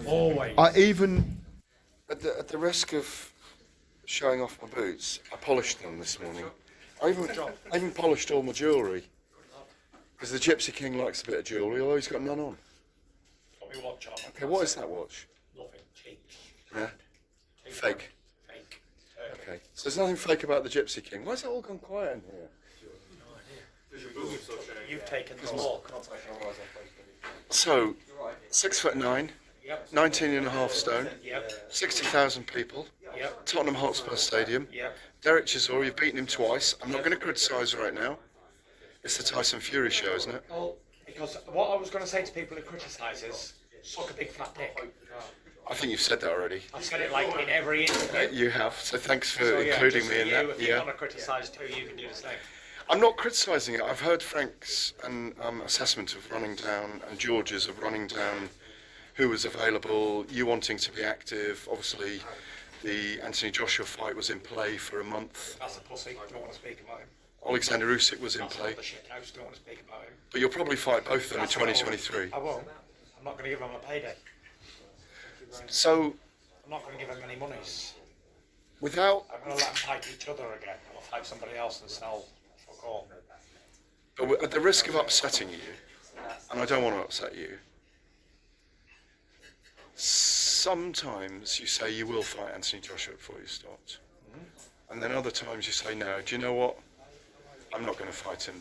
Always. I even, at the risk of showing off my boots, I polished them this morning. I even polished all my jewellery. Because the Gypsy King likes a bit of jewellery, although he's got none on. Got me watch on. Okay, what is that watch? Nothing. Cheap. Yeah? Fake. Fake. Okay. So there's nothing fake about the Gypsy King. Why's it all gone quiet in here? You've taken the walk. So, 6'9", Yep. 19.5 stone, Yep. 60,000 people, Yep. Tottenham Hotspur Stadium. Yep. Derek Chisora, you've beaten him twice. I'm not going to criticise right now. It's the Tyson Fury show, isn't it? Well, because what I was going to say to people who criticise is, suck a big fat dick. I think you've said that already. I've said it like in every interview. You have, so thanks for So, yeah, including just me in you, that. If you want to criticise too, you can do the same. I'm not criticising it. I've heard Frank's assessment of running down and George's of running down who was available, you wanting to be active. Obviously, the Anthony Joshua fight was in play for a month. That's a pussy. Don't want to speak about him. Alexander Usyk was in That's play. the shit house. Don't want to speak about him. But you'll probably fight both of them in That's what I won't. 2023. I won't. I'm not going to give him a payday. So, I'm not going to give him any monies. without, I'm going to let them fight each other again. I'll fight somebody else and sell fuck all. but at the risk of upsetting you, and I don't want to upset you, sometimes you say you will fight Anthony Joshua before you start. And then other times you say, no, do you know what? I'm not going to fight him.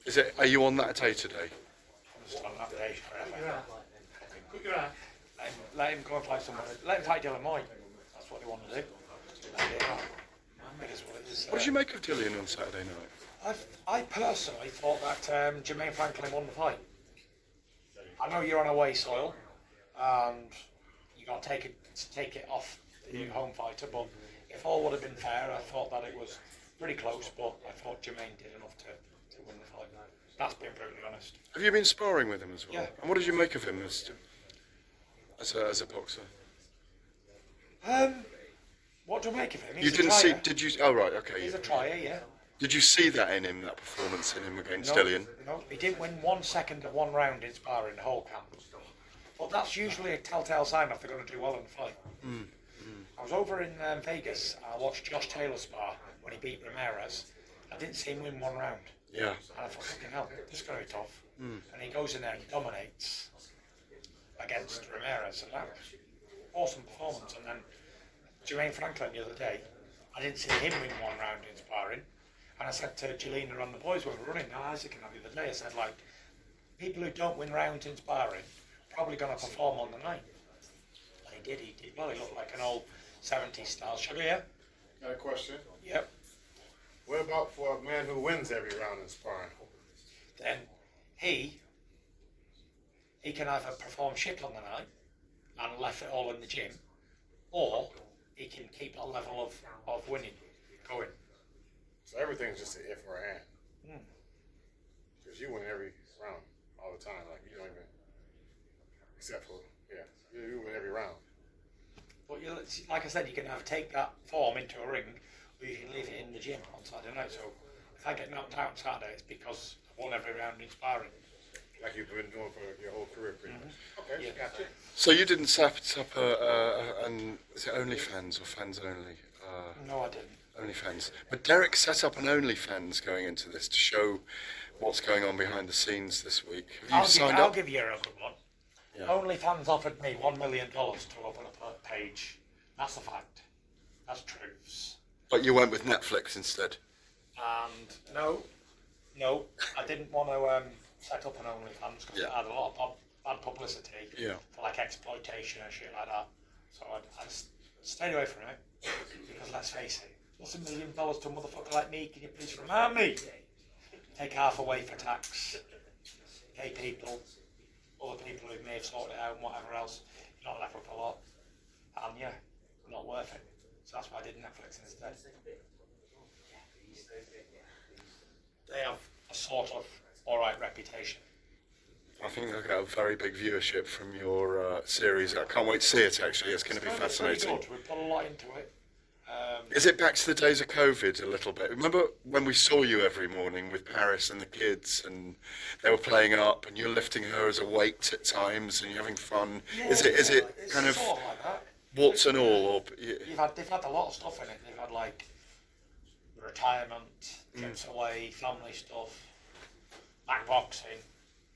Fucking. Are you on that day today? I'm just on that day forever. Let him go and fight somebody. Let him fight Dylan Moy. That's what they want to do. It is what it is. What did you make of Dillian on Saturday night? I personally thought that Jermaine Franklin won the fight. I know you're on away soil, and you got to take it off the home fighter. But if all would have been fair, I thought that it was pretty close. But I thought Jermaine did enough to win the fight. That's being brutally honest. Have you been sparring with him as well? Yeah. And what did you make of him as a boxer? What do I make of him? You didn't see? Did you? Oh right, okay. He's a trier, yeah. Did you see that in him? That performance in him against Dillian? No, he didn't win 1 second of one round in sparring the whole camp. But that's usually a telltale sign if they're going to do well in the fight. I was over in Vegas. I watched Josh Taylor spar when he beat Ramirez. I didn't see him win 1 round. Yeah. And I thought, fucking hell, this is going to be tough. And he goes in there and dominates against Ramirez. And that was awesome performance. And then Jermaine Franklin the other day, I didn't see him win 1 round in sparring. And I said to Jelena and the boys when we were running, Isaac and the other day, I said, like, people who don't win rounds in sparring probably going to perform on the night. And he did well. He looked like an old 70s style sugar, yeah? Got a question. Yep. What about for a man who wins every round in sparring? Then he can either perform shit on the night and left it all in the gym, or he can keep that level of winning going. So everything's just an if or an. Because you win every round all the time. Like, you don't even, except for, you win every round. But like I said, you can either take that form into a ring, or you can leave it in the gym on Saturday night. So if I get knocked out on Saturday, it's because I won every round in sparring. Like you've been doing for your whole career, pretty much. Okay, Yeah. gotcha. So you didn't set up an is it OnlyFans or fans only? No, I didn't. OnlyFans. But Derek set up an OnlyFans going into this to show what's going on behind the scenes this week. Have you signed I'll up? give you a good one. Yeah. OnlyFans offered me $1 million to open up a page. That's a fact. That's truths. But you went with Netflix instead. And no, I didn't want to set up an OnlyFans because it had a lot of bad publicity for like exploitation and shit like that. So I just stayed away from it because let's face it, what's $1 million to a motherfucker like me? Can you please remind me? Take half away for tax, pay people, other people who may have sorted it out and whatever else. You're not left with a lot, and not worth it. So that's why I did Netflix instead. They have a sort of alright reputation. I think they'll get a very big viewership from your series. I can't wait to see it actually. It's going to be fascinating. Pretty good. We put a lot into it. Is it back to the days of COVID a little bit? Remember when we saw you every morning with Paris and the kids, and they were playing up, and you're lifting her as a weight at times, and you're having fun? Yeah, Is it it's kind of sort of like that. warts and all? Or, They've had a lot of stuff in it. They've had like retirement, trips away, family stuff, back boxing.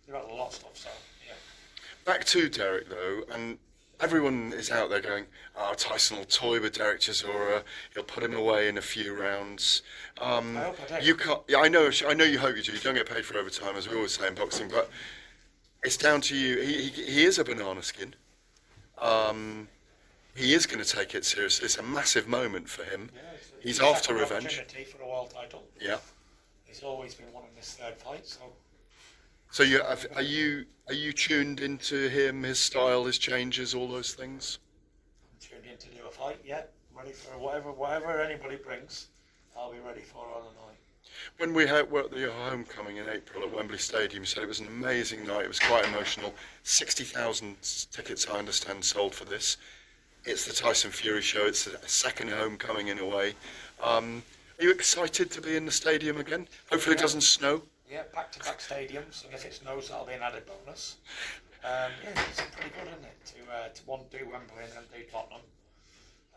They've had a lot of stuff. So yeah. Back to Derek though, and everyone is out there going, "Oh, Tyson will toy with Derek Chisora. He'll put him away in a few rounds." I hope I do. You can't. Yeah, I know you hope you do. You don't get paid for overtime, as we always say in boxing, but it's down to you. He is a banana skin. He is going to take it seriously. It's a massive moment for him. Yeah, He's it's a after second revenge. opportunity for a world title. Yeah. He's always been wanting this third fight, so. So are you tuned into him, his style, his changes, all those things? I'm tuned in to do a fight, yeah. Ready for whatever anybody brings, I'll be ready for on the night. When we were at your homecoming in April at Wembley Stadium, you said it was an amazing night. It was quite emotional. 60,000 tickets, I understand, sold for this. It's the Tyson Fury show. It's a second homecoming in a way. Are you excited to be in the stadium again? Hopefully it doesn't snow. Yeah, back-to-back stadiums, and if it snows, that'll be an added bonus. Yeah, it's pretty good, isn't it, to want to do Wembley and then do Tottenham.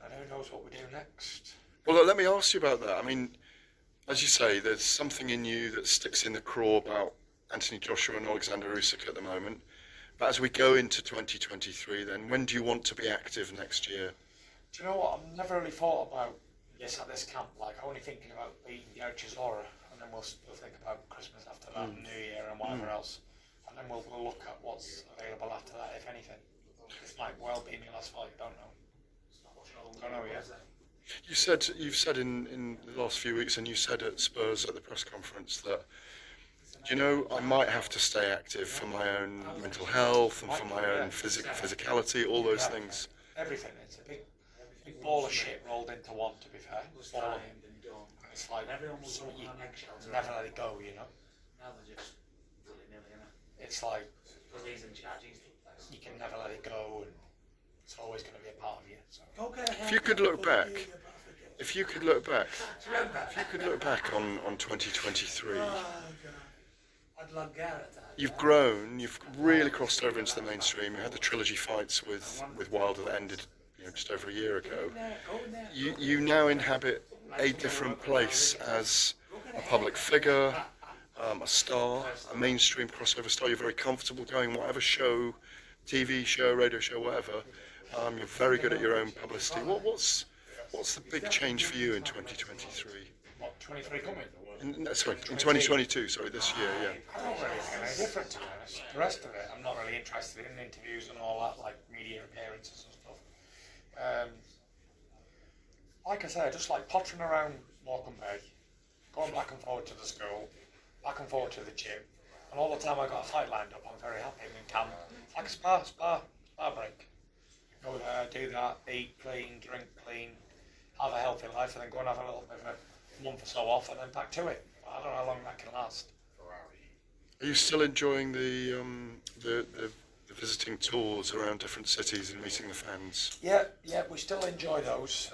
And who knows what we do next. Well, let me ask you about that. I mean, as you say, there's something in you that sticks in the craw about Anthony Joshua and Alexander Usyk at the moment. But as we go into 2023, then, when do you want to be active next year? Do you know what? I've never really thought about this at this camp. Like, I'm only thinking about beating Derek Chisora, and then we'll think about Christmas after that, and New Year, and whatever else. And then we'll look at what's available after that, if anything. This might well be my last fight, don't know. Don't know yet. You've said in the last few weeks, and you said at Spurs at the press conference that, do you know, I might have to stay active for my own mental health and for my own physicality, all those things. Everything. It's a big ball of shit rolled into one, to be fair. All of it. It's like, something you never let it go, you know? It's like, you can never let it go, and it's always going to be a part of you. So. If you could look back on 2023, you've grown, you've really crossed over into the mainstream. You had the trilogy fights with Wilder that ended, just over a year ago. You now inhabit a different place as a public figure, a star, a mainstream crossover star. You're very comfortable going whatever show, TV show, radio show, whatever. You're very good at your own publicity. What's the big change for you in 2023? What, 23 coming? In 2022, this year, yeah. I don't really think any different, to be honest. The rest of it, I'm not really interested in interviews and all that, like media appearances and stuff. Like I say, I just like pottering around Morecambe Bay, going back and forward to the school, back and forward to the gym, and all the time I got a fight lined up, I'm very happy in camp. It's like a spa break. Go there, do that, eat clean, drink clean, have a healthy life, and then go and have a little bit of a month or so off, and then back to it. I don't know how long that can last. Are you still enjoying the visiting tours around different cities and meeting the fans? Yeah, we still enjoy those.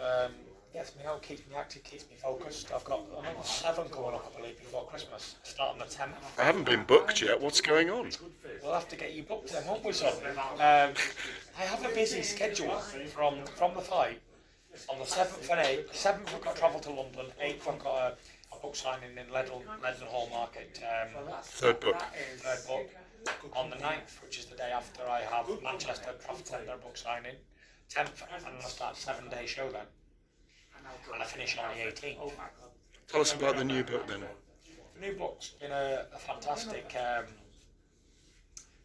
Gets me out, keeps me active, keeps me focused. I've got another 7 coming up, I believe, before Christmas. Start on the 10th. I haven't been booked yet. What's going on? We'll have to get you booked then, won't we, son? I have a busy schedule from the fight. On the 7th and 8th, 7th I've got to travel to London, 8th I've got a book signing in Leadenhall Market. Third book. On the 9th, which is the day after, I have Manchester Craft Centre book signing. 10th, and I start a 7-day show then. And I finish on the 18th. Tell us about the new book then. The new book's been a fantastic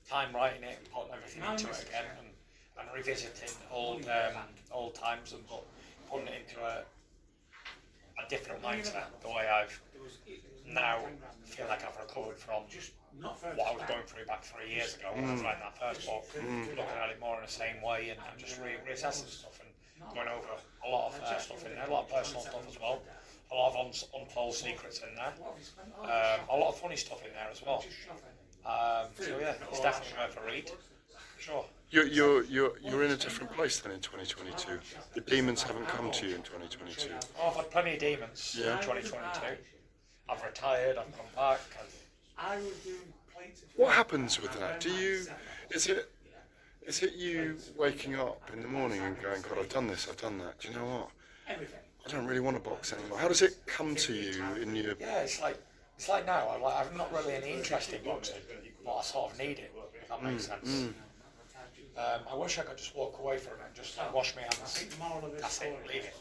time writing it, and putting everything into it again, and revisiting old times and putting it into a different mindset. The way I've now feel like I've recovered from what I was going through back 3 years ago when I was writing that first book, looking at it more in the same way and just reassessing stuff and going over a lot of stuff in there, a lot of personal stuff as well, a lot of untold secrets in there, a lot of funny stuff in there as well. So yeah, it's definitely worth a read, for sure. You're in a different place than in 2022. The demons haven't come to you in 2022. Oh, I've had plenty of demons in 2022. I've retired, I've come back. What happens with that? Is it you waking up in the morning and going, God, I've done this, I've done that. Do you know what? I don't really want to box anymore. How does it come to you in your... Yeah, it's like now, I've not really any interest in boxing, but I sort of need it, if that makes sense. I wish I could just walk away from it and just wash my hands. That's it, leave it.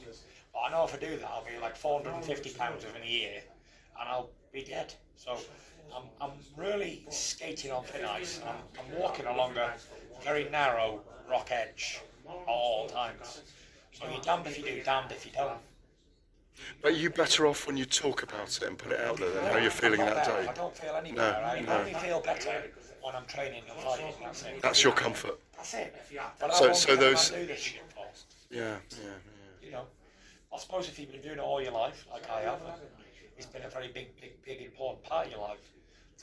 But I know if I do that, I'll be like 450 pounds within a year, and I'll be dead. So I'm really skating on thin ice. I'm walking along a very narrow rock edge at all times. So you're damned if you do, damned if you don't. But are you better off when you talk about it and put it out there than how you're feeling that day? I don't feel any better. I only feel better when I'm training and fighting. That's it. That's your comfort. That's it. But So those... I do this shit for. Yeah. You know, I suppose if you've been doing it all your life, like I have, it's been a very big, important part of your life.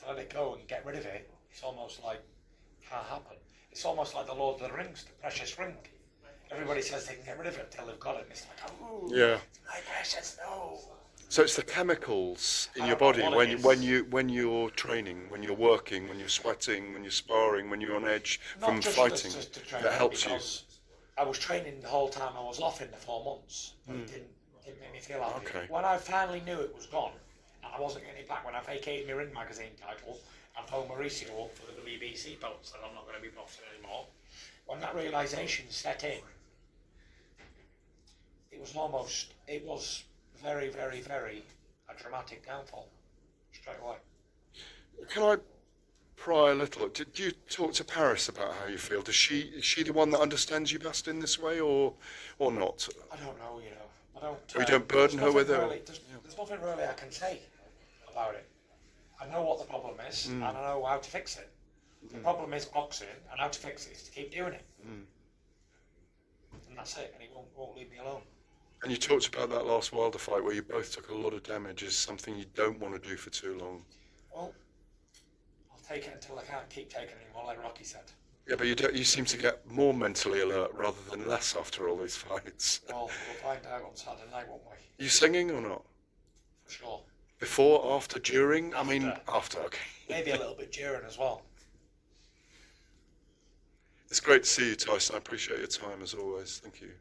To let it go and get rid of it, it's almost like can't happen. It's almost like the Lord of the Rings, the precious ring. Everybody says they can get rid of it until they've got it, and it's like, oh, yeah. My precious, no. So it's the chemicals in your body when you're training, when you're working, when you're sweating, when you're sparring, when you're on edge from fighting that helps you. I was training the whole time I was off in the 4 months. It didn't make me feel happy. Okay. When I finally knew it was gone, and I wasn't getting it back, when I vacated my Ring magazine title and phoned Mauricio up for the WBC belts that I'm not going to be boxing anymore, when that realisation set in, it was very, very, very a dramatic downfall straight away. Can I pry a little? Did you talk to Paris about how you feel? Is she the one that understands you best in this way, or not? I don't know, you know. I don't. Or you don't burden her with it? Really, there's nothing really I can say about it. I know what the problem is, and I know how to fix it. The problem is boxing, and how to fix it is to keep doing it. And that's it, and he won't leave me alone. And you talked about that last Wilder fight where you both took a lot of damage as something you don't want to do for too long. Well, I'll take it until I can't keep taking it anymore, like Rocky said. Yeah, but you seem to get more mentally alert rather than less after all these fights. Well, we'll find out on Saturday night, won't we? You singing or not? For sure. Before, after, during? After. I mean, after, okay. Maybe a little bit during as well. It's great to see you, Tyson. I appreciate your time as always. Thank you.